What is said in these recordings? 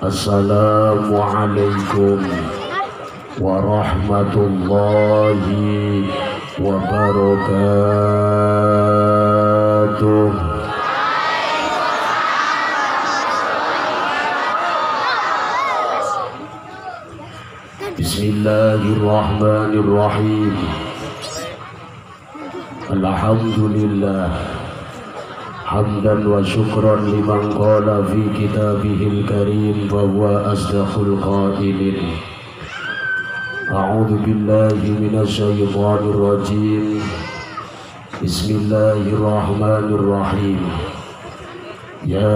Assalamualaikum warahmatullahi wabarakatuh. Bismillahirrahmanirrahim. Alhamdulillah hamdan wa syukran liman qala fi kitabihil karim wa huwa asdaqul qailin. A'udzu billahi minasy syaithanir rajim. Bismillahirrahmanirrahim. Ya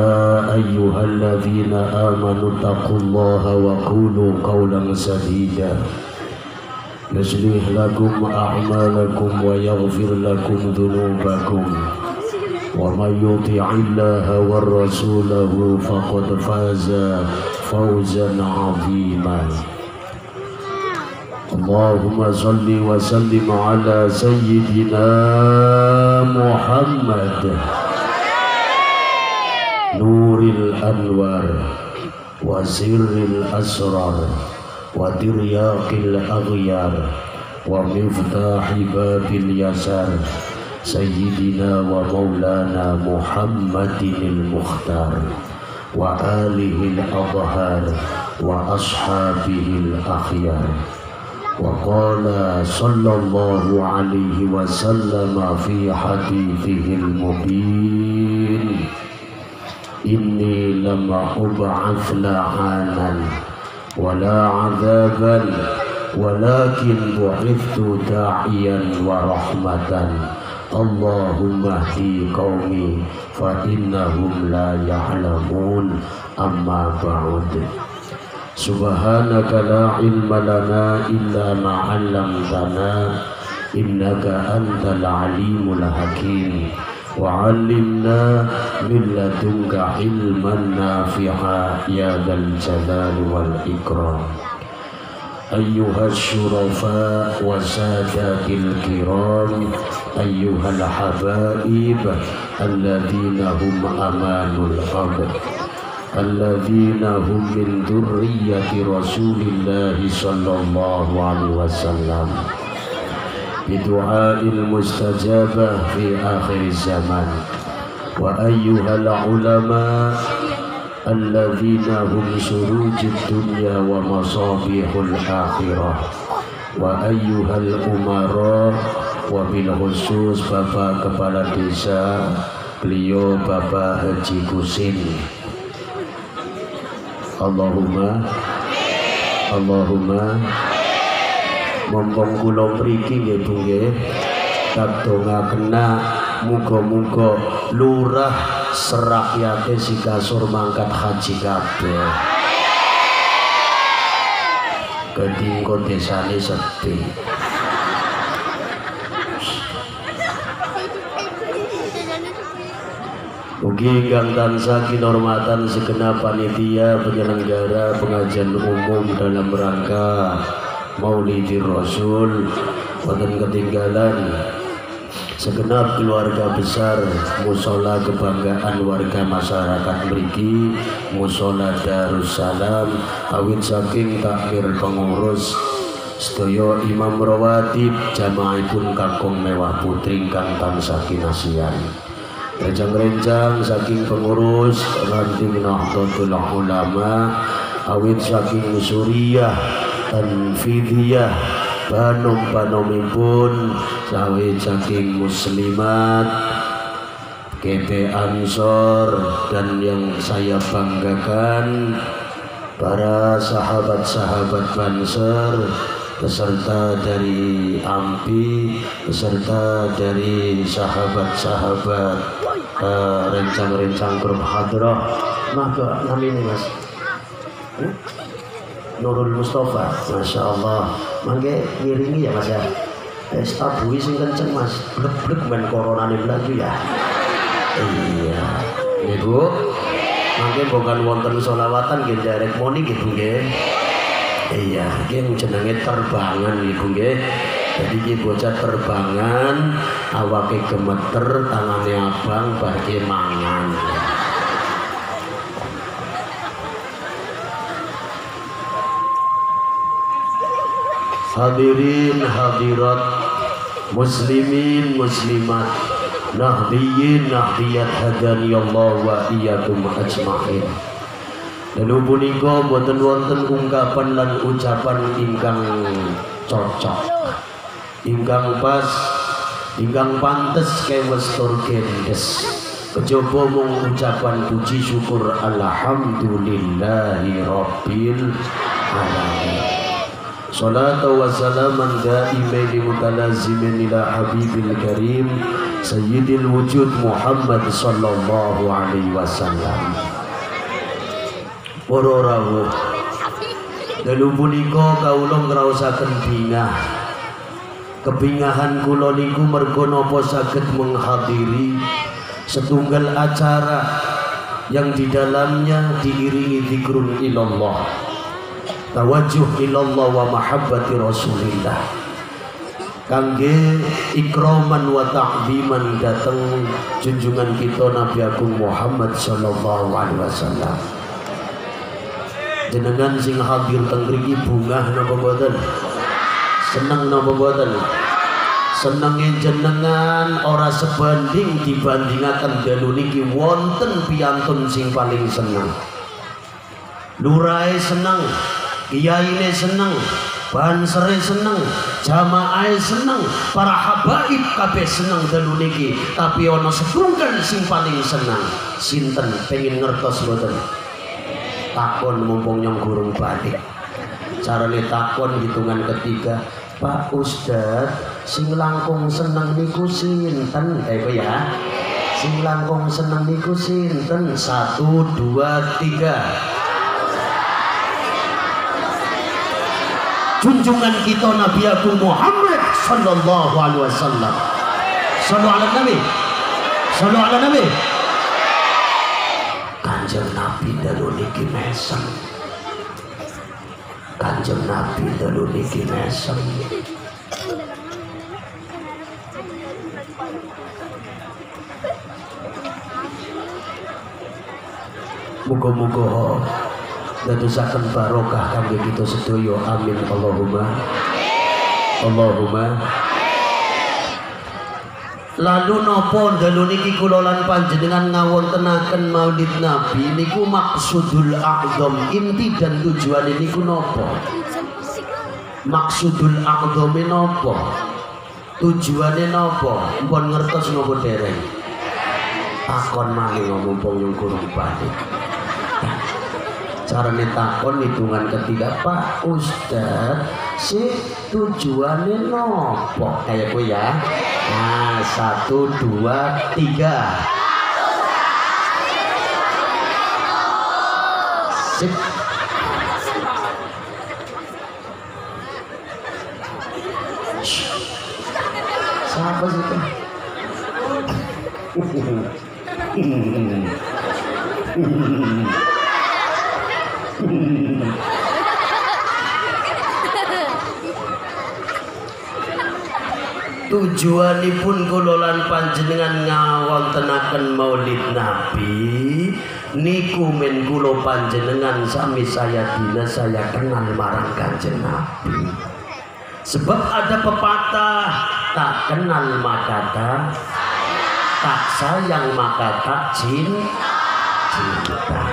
ayyuhalladzina amanu taqullaha wa qulu qawlan sadida. Yuslih lakum a'malakum wa yaghfir lakum dhunubakum. Wa may yuti'illaha war rasulahu faqad faza fawzan 'azima. Allahumma salli wa sallim ala sayyidina Muhammad nuril anwar wa sirril asrar wa tiryaqil aghyar wa miftahi babil yasar Sayyidina wa maulana Muhammadinil Mukhtar wa alihil adhar wa ashabihil akhyar. Wa qala sallallahu alaihi wa sallam fi hadithihil mubin, inni lama ub'ats la'anan wa la 'adzaban walakin bu'ithtu da'iyan wa rahmatan. Allahumma hdi qaumi fa innahum la ya'lamun. Amma ba'd. Subhanaka la ilma lana illa ma 'allamtana innaka antal alimul hakim wa 'allimna min ladunka ilman nafi'a ya dzal jalali wal ikram. Ayyuhal syurafa wa sadatil kiram, ayyuhal habaib alladzina hum amanul qabr, alladzina hum min dzurriyyati rasulillahi sallallahu alaihi wasallam, bidu'ail mustajabah fi akhir zaman. Wa ayyuhal ulama alladzina hum surujud dunya wa masabihul akhirah. Wa ayyuhal umara, wa bil khusus Bapak Kepala Desa, beliau Bapak Haji Kusin. Allahumma mompong kula mriki nggih Bu nggih kadongakena muga-muga lurah serakyate si kasur mangkat haji kabeh. Kedingko desane sepi. Mugi ingkang tansah kinurmatan segenap panitia penyelenggara pengajian umum dalam rangka Maulidir Rasul, wonten ketinggalan segenap keluarga besar Musola Kebanggaan Warga Masyarakat mriki, Musola Darussalam, awit saking takmir pengurus sedaya imam rawatib jamaahipun kakung mewah putri kang tansah kinasihan. Renjang-renjang saking pengurus Ranting Nahdlatul Ulama, awit saking Suriyah Tanfidiyah panom-panomipun, sawit saking muslimat GP Ansor, dan yang saya banggakan para sahabat-sahabat Banser, peserta dari AMPI, peserta dari sahabat-sahabat rencang-rencang grup hadrah. Maka namanya Mas Nurul Mustafa, Masya Allah. Mangke ngiringi ya Mas ya. Stabui sing kenceng Mas. Blek-blek men corona nih lagi ya. Iya. Ibu. Mangke bukan wonten sholawatan nggih derek moni gitu nggih. Iya, nggih jenenge terbangan Ibu nggih. Jadi iki bocah terbangan, awake gemeter, tangane abang, barke mangan. hadirin hadirat, muslimin muslimat, nahdiyin nahdiyat, hadani Allah wa iyyakum ajmain. Lalu punika boten wonten ungkapan lan ucapan ingkang cocok, ingkang pas, ingkang pantes kewes tur gendes. Kejaba mung ucapan puji syukur alhamdulillahi rabbil alamin. Salatu wa salaman daimaini mutalazimin ila habibil karim sayyidil wujud Muhammad sallallahu alaihi wasallam. Para rawuh, dalu punika kawula ngraosaken bingah. Kebingahan kula niku merga napa saged menghadiri setunggal acara yang di dalamnya diiringi zikrun ilallah, tawajuh ilallah wa mahabbati rasulillah, kangge ikraman wa ta'ziman dateng junjungan kita Nabi Agung Muhammad sallallahu alaihi wasallam. Jenengan sing hadir teng mriki bungah napa mboten? Seneng napa mboten? Senenge jenengan ora sebanding dibandingaken dalu niki wonten piyantun sing paling seneng. Lurahe seneng, kiyaine seneng, bansere seneng, jamaahe seneng, para habaib kabeh seneng dalu niki. Tapi ana setunggal sing paling seneng. Sinten pengen ngertos mboten? Takon mumpung nyong gurung balik. Carane takon hitungan ketiga. Pak Ustad, sing langkung seneng niku sinten? Ya. Sing langkung seneng niku sinten? 1, 2, 3. Junjungan kita Nabi Agung Muhammad sallallahu alaihi wasallam. Sallu ala Nabi. Sallu ala Nabi. Kanjeng Nabi dalu niki mesem. Kanjeng Nabi dalu niki mesem. Muga-muga dadosaken barokah kangge kita sedaya. Amin Allahumma. Allahumma. Lalu napa dalu niki kula lan panjenengan ngawontenaken Maulid Nabi niku maksudul a'zam, inti dan tujuan niku napa? Maksudul a'zam napa? Tujuane napa? Mpun ngertos napa dereng? Takon malih mumpung yung kurung balik. Carane takon hitungan ketiga, Pak Ustad, si tujuane napa? Kayak kowe ya. Nah, 1, 2, 3. Sip. Siapa sih itu? Tujuanipun kula lan panjenengan ngawontenaken Maulid Nabi niku men kula panjenengan sami saya dina saya kenal marang Kanjeng Nabi. Sebab ada pepatah, tak kenal maka tak sayang maka tak cinta.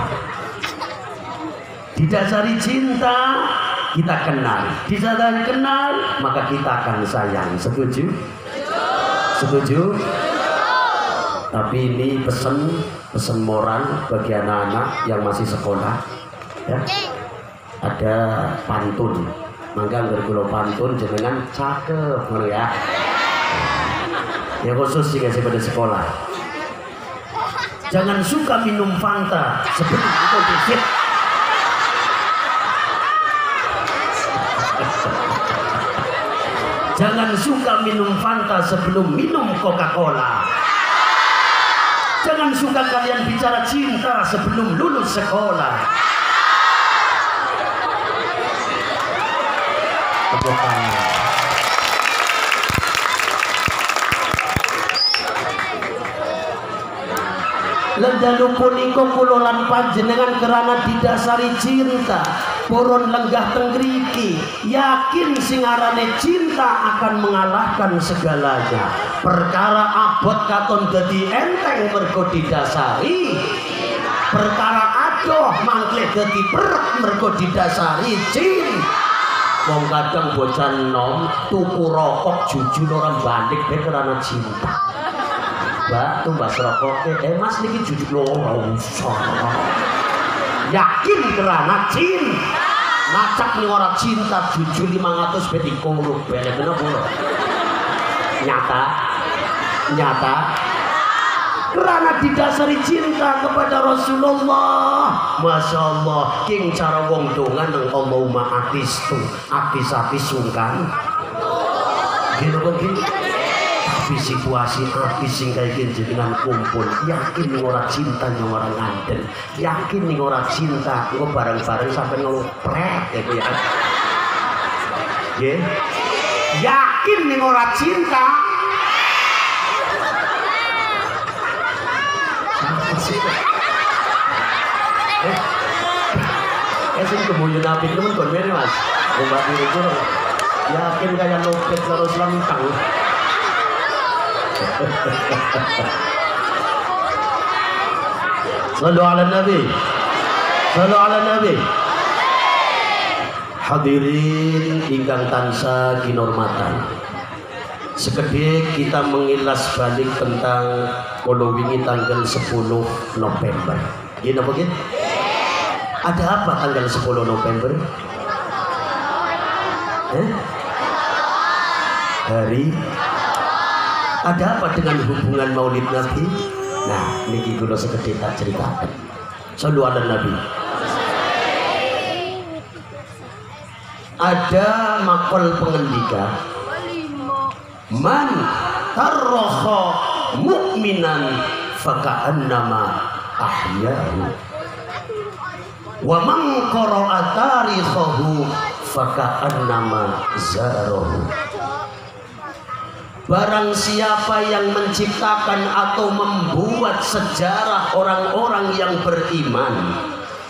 Didasari cinta kita kenal, didasari kenal maka kita akan sayang. Setuju? Setuju? Tapi ini pesan moral bagi anak-anak yang masih sekolah ya. Ada pantun, mangga ngger kula pantun jenengan cakep ngono ya. Ya khusus sih kasih pada sekolah. Jangan suka minum Fanta seperti itu dikit. Jangan suka minum Fanta sebelum minum Coca-Cola. Jangan suka kalian bicara cinta sebelum lulus sekolah. Tepuk tangan. Lendalu punika kula lan panjenengan kerana didasari cinta. boron lenggah tenggriki, yakin singarane cinta akan mengalahkan segalanya. Perkara abot katon dadi enteng mergo didasari, perkara adoh mangklih dadi perek mergo didasari cinta. Wong kadang bocah nom tuku rokok jujur orang banding be karena cinta. Mbak tumbas rokoknya, mas niki jujur ora usah. Yakin karena cinta. Ngacak nih orang cinta jujur 500 be dikolok bener bener boleh. Nyata karena didasari cinta kepada Rasulullah. Masya Allah king cara wong dongan nang Allahumma atistu ati sungkan gitu begini. Tapi situasi ati sing kaya gini dengan kumpul yakin nih orang cinta nih orang nganden, yakin nih orang cinta gue bareng-bareng sampai ngelupret ya ya yakin nih orang cinta. Sing kemudian nabi temen kon mere mas obat itu yakin kayak lopet terus lantang. Sallu ala nabi, sallu ala nabi. Hadirin ingkang tansah kinurmatan, sekedhik kita mengilas balik tentang kolo wingi tanggal 10 November. Gini apa gini? Ada apa tanggal 10 November? Hari ada apa dengan hubungan Maulid Nabi? Nah, niki kula sekedhik tak ceritakan. Sallu ala Nabi. Ada makol pengendika, man tarroho mu'minan faka'annama ahyahu wa man qara'a tarikhahu faka'annama zarahu. Barang siapa yang menciptakan atau membuat sejarah orang-orang yang beriman,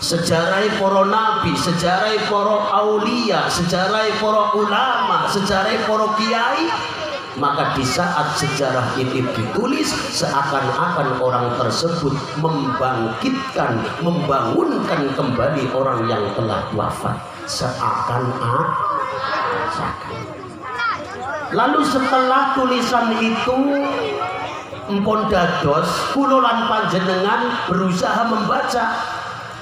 sejarah para nabi, sejarah para aulia, sejarah para ulama, sejarah para kiai, maka di saat sejarah ini ditulis seakan-akan orang tersebut membangkitkan, membangunkan kembali orang yang telah wafat, seakan-akan. Lalu setelah tulisan itu empon dados kula lan panjenengan berusaha membaca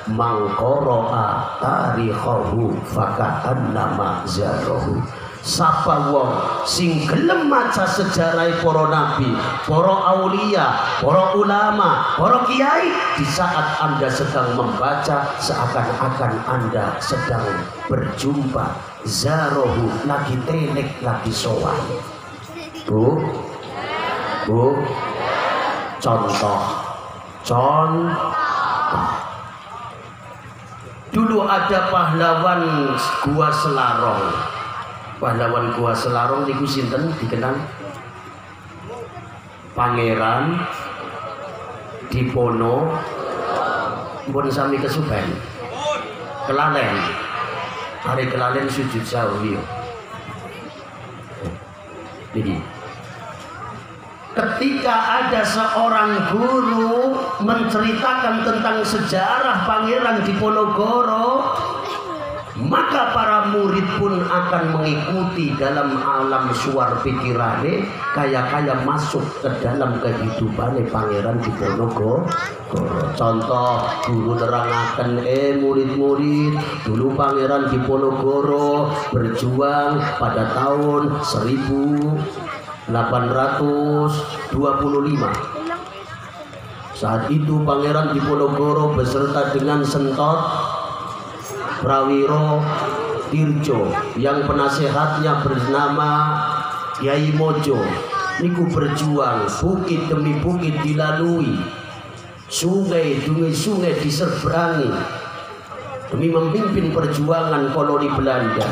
mangqara'a tarikhahu faka'annama zarahu. Sapa wong sing gelem maca sejarah para nabi, para aulia, para ulama, para kiai, di saat Anda sedang membaca seakan-akan Anda sedang berjumpa zarahu, lagi telek, lagi sowan. Bu contoh dulu ada pahlawan Gua Selarong. Pahlawan Gua Selarong niku sinten dikenal? Pangeran Dipono pun sami kesupen Kelalen. Hari Kelalen sujud sahwi. Jadi ketika ada seorang guru menceritakan tentang sejarah Pangeran Diponegoro, maka para murid pun akan mengikuti dalam alam suar pikirane, kaya masuk ke dalam kehidupan Pangeran Diponegoro. Contoh guru nerangaken murid-murid dulu Pangeran Diponegoro berjuang pada tahun 1825. Saat itu Pangeran Diponegoro beserta dengan Sentot Prawiro Tirjo yang penasehatnya bernama Kiai Mojo niku berjuang bukit demi bukit dilalui, sungai demi sungai diseberangi demi memimpin perjuangan koloni Belanda.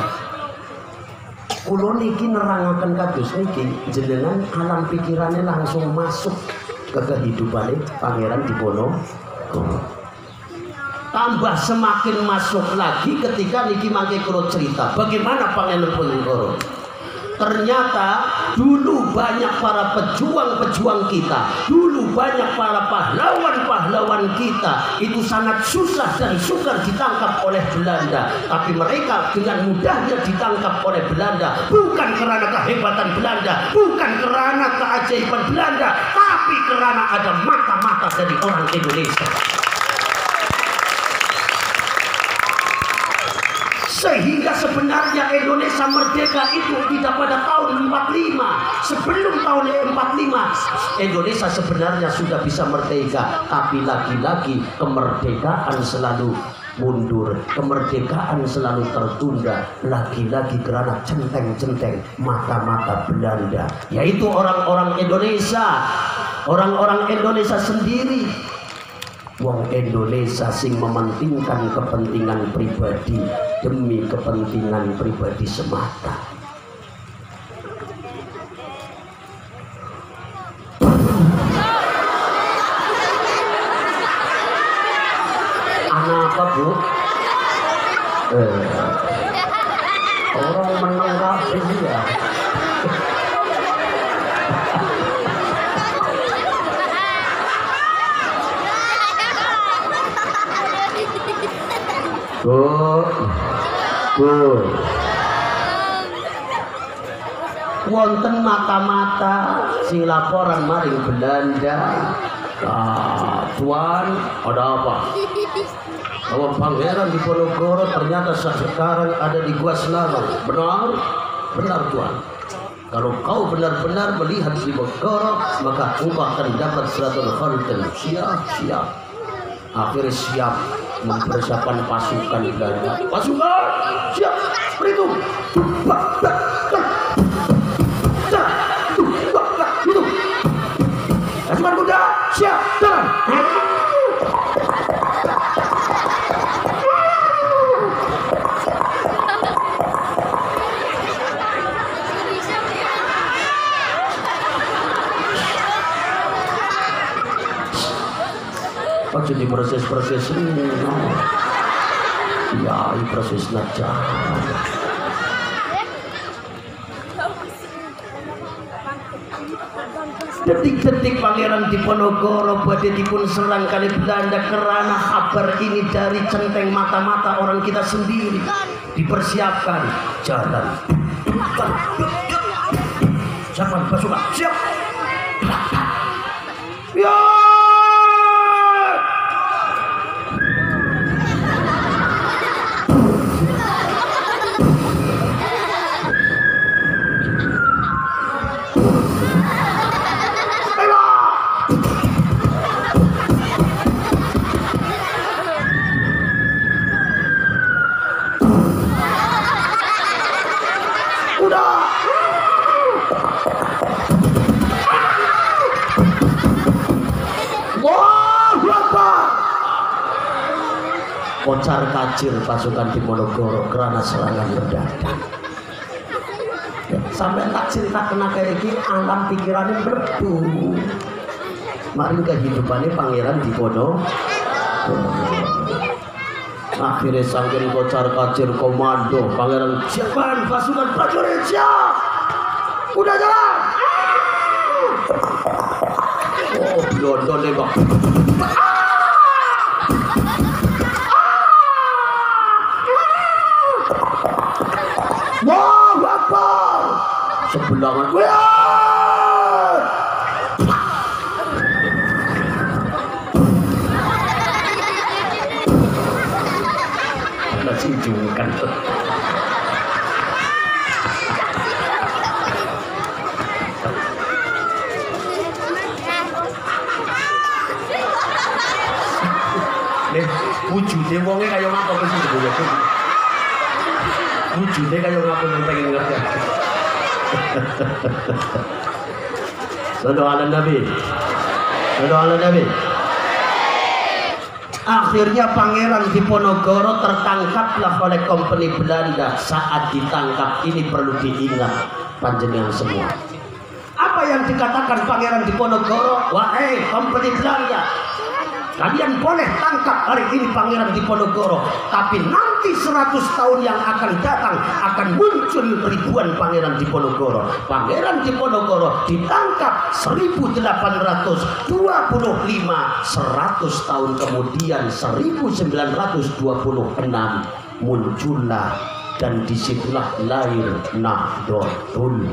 Kulo niki nerangaken kados niki jenengan alam pikirannya langsung masuk ke kehidupan Pangeran Diponegoro. tambah semakin masuk lagi ketika niki mangke kula cerita bagaimana Pangeran Diponegoro. Ternyata dulu banyak para pejuang-pejuang kita, dulu banyak para pahlawan-pahlawan kita itu sangat susah dan sukar ditangkap oleh Belanda. Tapi mereka dengan mudahnya ditangkap oleh Belanda, bukan karena kehebatan Belanda, bukan karena keajaiban Belanda, tapi karena ada mata-mata dari orang Indonesia. Sehingga sebenarnya Indonesia merdeka itu tidak pada tahun 45. Sebelum tahun 45 Indonesia sebenarnya sudah bisa merdeka. Tapi lagi-lagi kemerdekaan selalu mundur, kemerdekaan selalu tertunda, lagi-lagi karena centeng-centeng mata-mata Belanda, yaitu orang-orang Indonesia, orang-orang Indonesia sendiri. Wong Indonesia sing mementingkan kepentingan pribadi demi kepentingan pribadi semata. Anak apa bu? Orang menang kabeh ya. Wonten mata-mata sing laporan maring Belanda. Tuan, ada apa? Bahwa Pangeran Diponegoro ternyata sekarang ada di Gua Selarong. Benar? Benar Tuan. Kalau kau benar-benar melihat Diponegoro, maka engkau akan dapat 100 Holten. Siap. Akhirnya siap mempersiapkan pasukan Belanda. Pasukan siap, berhitung. Pasukan kuda siap, jalan. Jadi proses-proses ini, ya proses naja. Detik-detik Pangeran Diponegoro badhe dipun serang kali Belanda karena kabar ini dari centeng mata-mata orang kita sendiri. Dipersiapkan jalan. Siapkan pasukan, siap. Ya. Kocar kacir pasukan Diponegoro karena serangan mendadak. Sampai tak cerita kena kayak ini, alam pikirannya berdu. Maring kehidupannya Pangeran Diponegoro. Akhirnya saking kocar kacir komando Pangeran, siapkan pasukan prajurit siap. Udah jalan. Oh, London deh bang. Wah, Akbar! Sebelangan. Wah! Masih jungkan tuh. Wujudnya wongnya kayak ngapa ke sini boleh tuh. Wujudnya kayak ngapa yang pengen ngerti. Sallu ala Nabi. Sallu ala Nabi. Akhirnya Pangeran Diponegoro tertangkaplah oleh kompeni Belanda. Saat ditangkap ini perlu diingat panjenengan semua. Apa yang dikatakan Pangeran Diponegoro? Wahai kompeni Belanda, kalian boleh tangkap hari ini Pangeran Diponegoro, tapi nanti 100 tahun yang akan datang akan muncul ribuan Pangeran Diponegoro. Pangeran Diponegoro ditangkap 1825, 100 tahun kemudian 1926 muncullah, dan disitulah lahir Nahdlatul.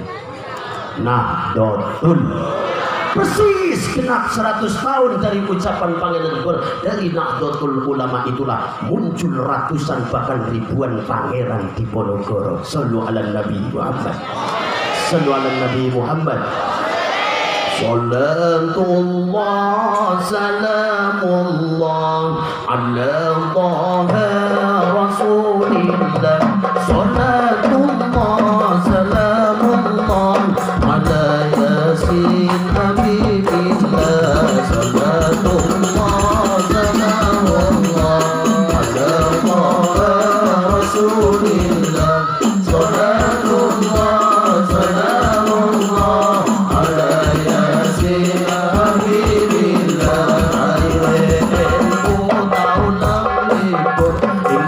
Persis genap 100 tahun dari ucapan Pangeran Diponegoro. Dari Nahdlatul Ulama itulah muncul ratusan bahkan ribuan Pangeran Diponegoro. Sallu ala Nabi Muhammad. Sallu ala Nabi Muhammad. Salatullah salamullah ala Taha Rasulillah. Salatullah salamullah ala Yasin Habibillah. Salatullah salamullah ala Taha Rasulillah. Salatullah salamullah ala Yasin Habibillah.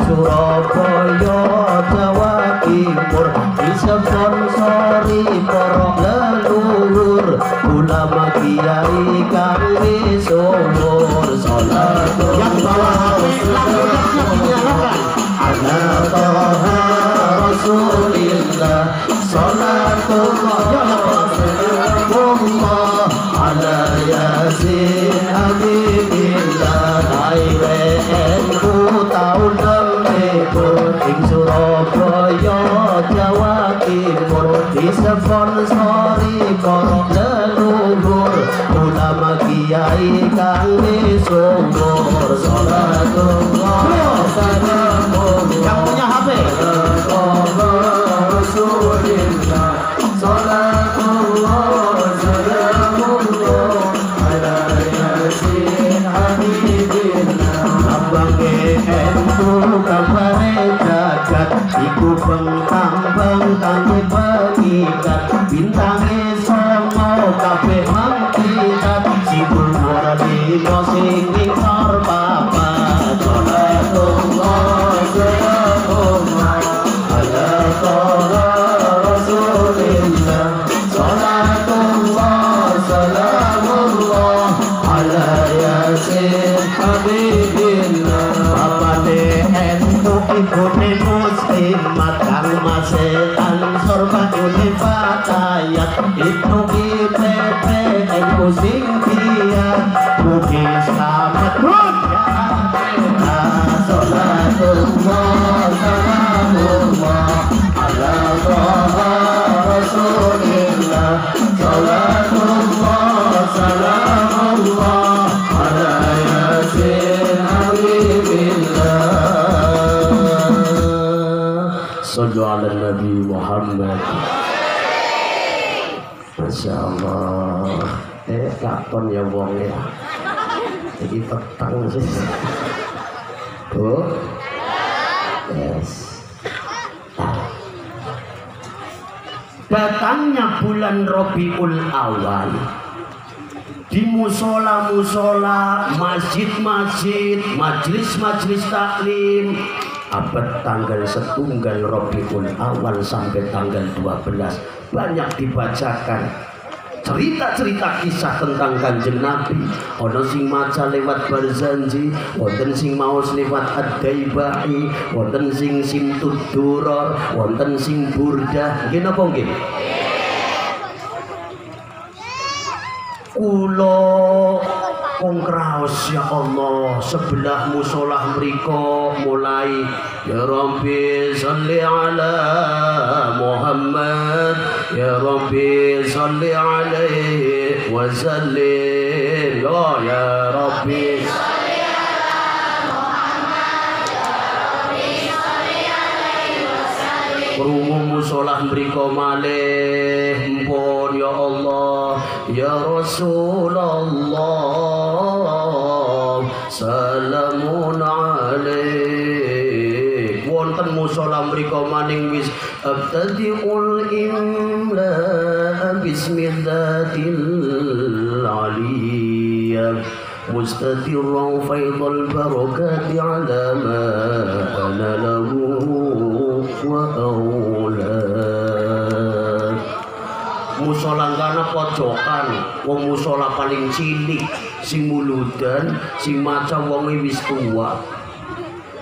Surabaya Jawa Timur disponsori para leluhur ulama kiai kang misuwur. Salatullah yang bawah ala Taha Rasulillah. Salatullah ala Yasin Habibillah. Ku taun ing Surabaya Jawa Timur disponsori para leluhur ulama kiai kang misuwur. Salatullah salamullah yang punya HP Rasulillah. Salatullah salamullah ala Yasin Habibillah. Abange entu kabare jagat iku bentang-bentang pengikat, bintange songo kabeh mangkitat, sibul ora dino sing ngisor papat. Salatullah salamullah ala Taha Rasulillah. Salatullah salamullah ala Yasin Habibillah. Bapane entu ibune muslimat kang mase ansor banyune fatayat itu kipepe entu sing kiat mugi slamet ya. Salatullah salamullah ala Taha Rasulillah. Salatullah salamullah ala Yasin Habibillah. Sallu ala Nabi Muhammad. Masya Allah. Kapan ya wong ya. Jadi petang sih. Bu. Yes. Datangnya bulan Rabiul Awal, di musola-musola, masjid-masjid, majlis-majlis taklim, abad tanggal 1 Rabiul Awal sampai tanggal 12 banyak dibacakan cerita-cerita kisah tentang Kanjeng Nabi. Ono sing maca lewat Barzanji, wonten sing maos lewat Ad-Daibai, wonten sing Simtud Duror, wonten sing Burdah. Nggih napa nggih? Kulo kongkraos ya Allah sebelah musolah mriko mulai ya Rabbi sholli ala Muhammad ya Rabbi sholli alaihi wa sallim ya Rabbi sholli ala Muhammad ya Rabbi sholli alaihi wa sallim. Krungu musolah mriko malih mpun ya Allah ya Rasulullah salamun alaik. Wonten musala mrika maning wis abtadiul imla bismillahil aliyah mustatirran faidal barakati ala ma ana lahu wa aulad. Musola kana pojokan, wong musola paling cilik, sing muludan, sing maca wonge wis tuwa.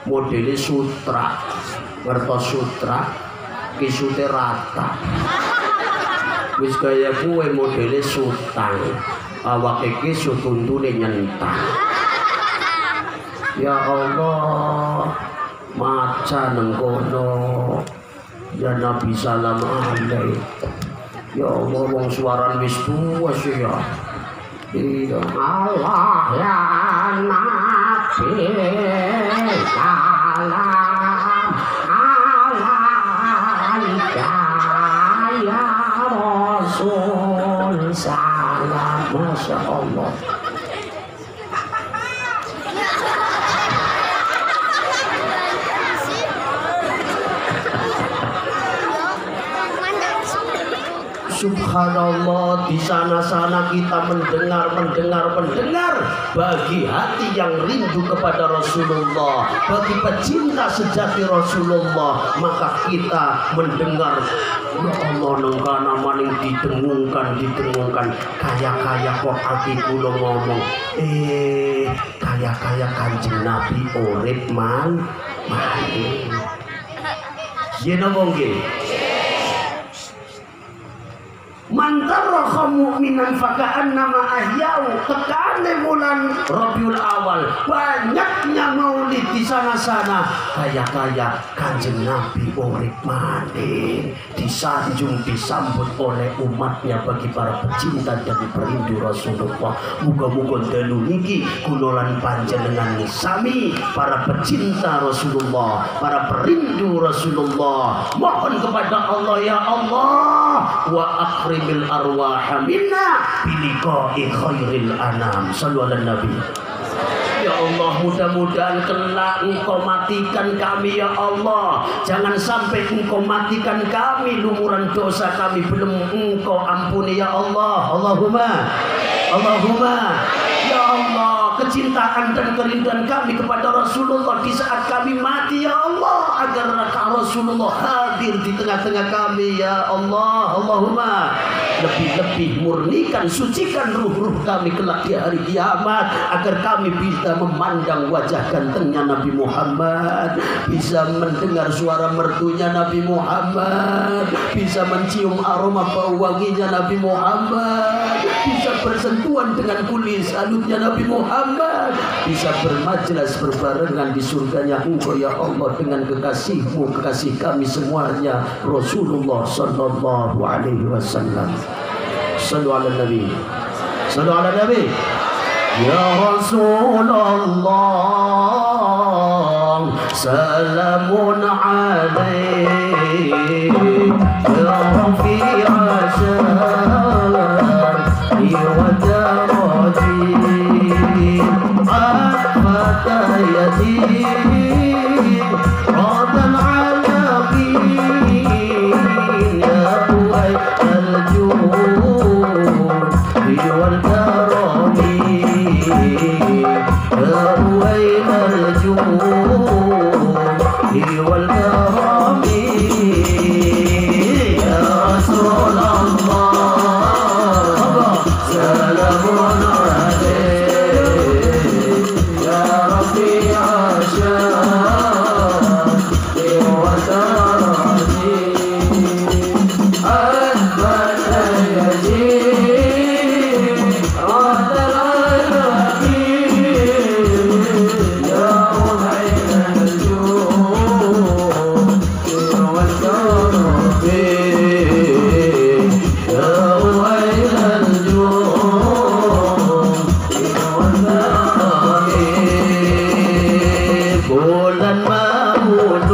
Modele sutra, ngertos sutra, kisute rata. Wis kaya kuwe modele sutang, awake iki sutuntune nyentang. Ya Allah, maca nang kono, ya Nabi salam alaih. Ya Allah, wong suaran wis tuwa sih ya. Ya Allah ya Nabi salam alaika ya Rasul salam. Masya Allah. Subhanallah, di sana-sana kita mendengar bagi hati yang rindu kepada Rasulullah, bagi pecinta sejati Rasulullah, maka kita mendengar ya Allah nengkana maning didengungkan kaya kok hati kula ngomong kaya Kanjeng Nabi urip mati. Yen ngomong nggih. Mantarroha mu'minan faka'annama ahya'u. Tekane bulan Rabiul Awal banyaknya maulid di sana-sana. Kaya Kanjeng Nabi urip maneh, disanjung disambut oleh umatnya bagi para pecinta dan perindu Rasulullah. Muga-muga dalu niki kula lan panjenengan sami para pecinta Rasulullah, para perindu Rasulullah, mohon kepada Allah, ya Allah, wa akrimil arwah minna biliqa'i khairil anam. Sallu ala nabi. Ya Allah, mudah-mudahan kelak Engkau matikan kami ya Allah. Jangan sampai Engkau matikan kami, lumuran dosa kami belum Engkau ampuni ya Allah. Allahumma ya Allah, kecintaan dan kerinduan kami kepada Rasulullah di saat kami mati ya Allah, agar Rasulullah hadir di tengah-tengah kami ya Allah. Allahumma lebih-lebih murnikan, sucikan ruh-ruh kami kelak di hari kiamat, agar kami bisa memandang wajah gantengnya Nabi Muhammad, bisa mendengar suara mertunya Nabi Muhammad, bisa mencium aroma bau wanginya Nabi Muhammad, bisa bersentuhan dengan kulit salutnya Nabi Muhammad, bisa bermajlis berbarengan di surganya Engkau ya Allah dengan kekasihmu, kekasih kami semuanya Rasulullah sallallahu alaihi wasallam. Sallu ala nabi. Sallu ala nabi. Ya Rasulullah salamun alaik ya rafi'a syari wa daraji afata yatim radan ala qin ya uay al-jud والكرم يا رويد الجود والكرم يا رسول الله سلام عليك يا رفيع الشان وترجي أثبت يجيب bulan maulud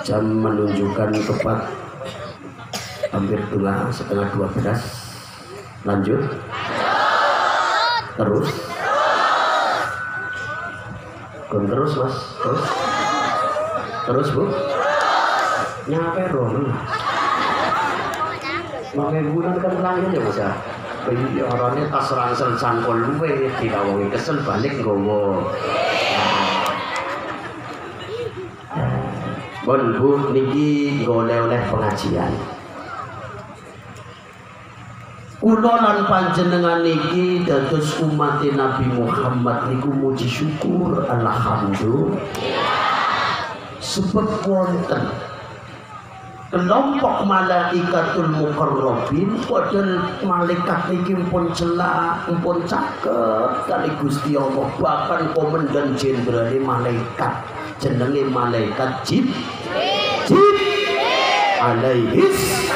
Jam menunjukkan tepat hampir 11:30. Lanjut terus mas terus bu nyampe dong pakai bulan kan langit ya mas ya orangnya tas rangsel cangkol luwe dikawongi kesel balik gowo. Bon bu niki oleh pengajian. Kula lan panjenengan niki dados umat Nabi Muhammad niku muji syukur alhamdulillah. Sebab wonten kelompok malaikatul muqarrabin padahal malaikat niki pun celak pun cakep kali Gusti Allah bahkan komandan jenderal malaikat jenenge malaikat Jibril alaihis